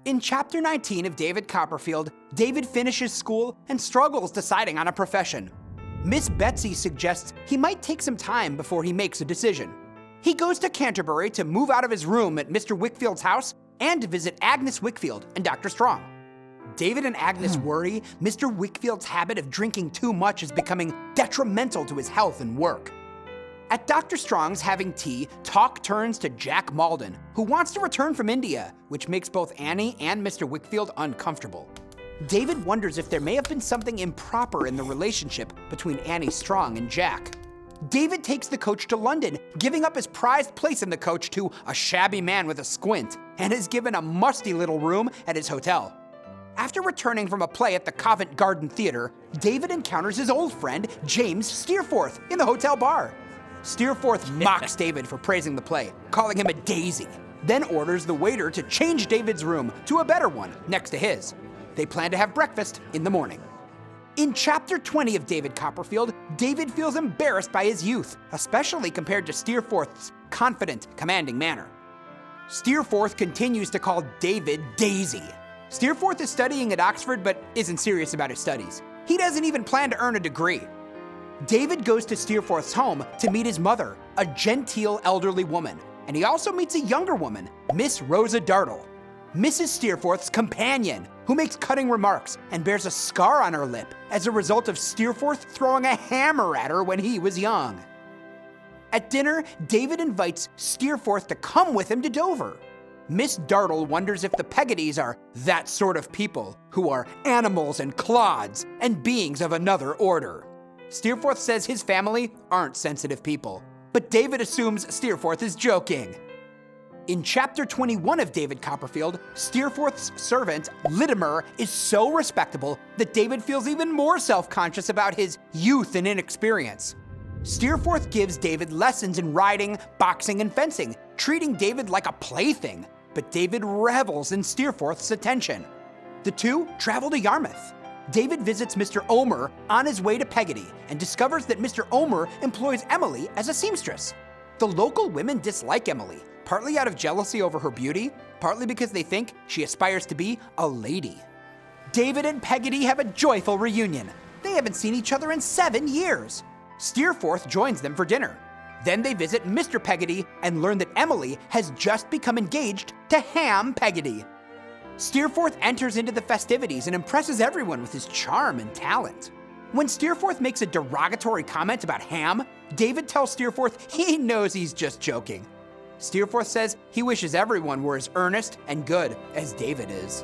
In Chapter 19 of David Copperfield, David finishes school and struggles deciding on a profession. Miss Betsy suggests he might take some time before he makes a decision. He goes to Canterbury to move out of his room at Mr. Wickfield's house and to visit Agnes Wickfield and Dr. Strong. David and Agnes worry Mr. Wickfield's habit of drinking too much is becoming detrimental to his health and work. At Dr. Strong's having tea, talk turns to Jack Maldon, who wants to return from India, which makes both Annie and Mr. Wickfield uncomfortable. David wonders if there may have been something improper in the relationship between Annie Strong and Jack. David takes the coach to London, giving up his prized place in the coach to a shabby man with a squint, and is given a musty little room at his hotel. After returning from a play at the Covent Garden Theatre, David encounters his old friend, James Steerforth, in the hotel bar. Steerforth mocks David for praising the play, calling him a daisy, then orders the waiter to change David's room to a better one next to his. They plan to have breakfast in the morning. In Chapter 20 of David Copperfield, David feels embarrassed by his youth, especially compared to Steerforth's confident, commanding manner. Steerforth continues to call David Daisy. Steerforth is studying at Oxford but isn't serious about his studies. He doesn't even plan to earn a degree. David goes to Steerforth's home to meet his mother, a genteel elderly woman, and he also meets a younger woman, Miss Rosa Dartle, Mrs. Steerforth's companion, who makes cutting remarks and bears a scar on her lip as a result of Steerforth throwing a hammer at her when he was young. At dinner, David invites Steerforth to come with him to Dover. Miss Dartle wonders if the Peggottys are that sort of people who are animals and clods and beings of another order. Steerforth says his family aren't sensitive people, but David assumes Steerforth is joking. In Chapter 21 of David Copperfield, Steerforth's servant, Litimer, is so respectable that David feels even more self-conscious about his youth and inexperience. Steerforth gives David lessons in riding, boxing, and fencing, treating David like a plaything, but David revels in Steerforth's attention. The two travel to Yarmouth. David visits Mr. Omer on his way to Peggotty and discovers that Mr. Omer employs Emily as a seamstress. The local women dislike Emily, partly out of jealousy over her beauty, partly because they think she aspires to be a lady. David and Peggotty have a joyful reunion. They haven't seen each other in 7 years. Steerforth joins them for dinner. Then they visit Mr. Peggotty and learn that Emily has just become engaged to Ham Peggotty. Steerforth enters into the festivities and impresses everyone with his charm and talent. When Steerforth makes a derogatory comment about Ham, David tells Steerforth he knows he's just joking. Steerforth says he wishes everyone were as earnest and good as David is.